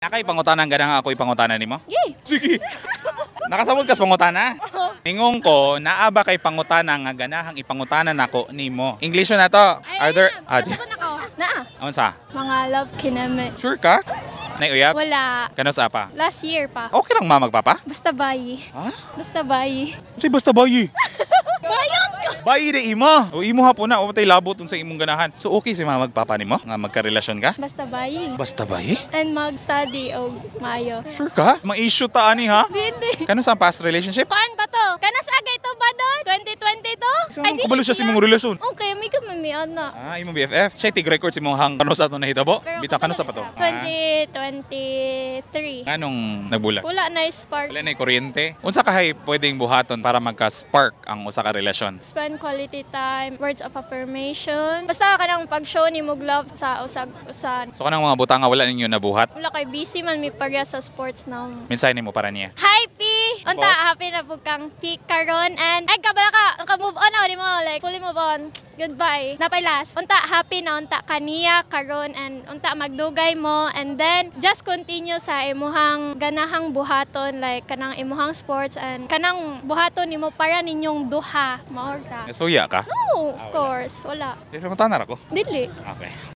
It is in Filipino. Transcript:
Nakay pangutanan ganang ako ipangutanan nimo? Yay! Sige. Nakasabot kas pangutana. Ingong ko naa ba kay pangutana nga ganahang ipangutanan nako nimo. English na to. Are there Nasabot ako. Naa. Unsa? Mga love kineme. Sure ka? Nay uyab? Wala. Kano sa pa? Last year pa. Okay lang magpapa? Basta bayi. Ha? Basta bayi. Say basta bayi. Bayot! Bayi de ima. O imo hapon na o tay labot sa imong ganahan. So okay si mama magpapa nimo nga magkarelasyon ka? Basta bayi. Basta bayi? And mag-study o mayo. Sure ka? Ma-issue ta ani ha? Hindi. Kano sa past relationship? Kuan ba to? Kanas agay to ba doon? 2022? So, kabalo siya si mong relasyon. Okay, may kamamian na. Ah, imong BFF. Siya tig record si mong hang kano sa ato nahitabo. Bita kano sa pa to? 2023. Anong nagbulag? Wala na spark. Wala na kuryente. Unsa kahay pwedeng buhaton para magka-spark ang usa ka relasyon? Spend quality time, words of affirmation. Basta ka nang pag-show ni mong love sa usag-usan. So kanang mga butanga wala ninyo nabuhat? Wala kay busy man mi parya sa sports na. Mensahe nimo para niya. Hi, P! Unta, Boss. happy na po kang P karon and ay kabala ka, naka-move on ako mo, like fully move on. Goodbye. Napay last. Unta, happy na unta kaniya karon and unta magdugay mo and then just continue sa imuhang ganahang buhaton like kanang imuhang sports and kanang buhaton nimo para ninyong duha. Maor ka. Suya ka? No, of course. Wala. Pero matanar ako. Dili. Okay.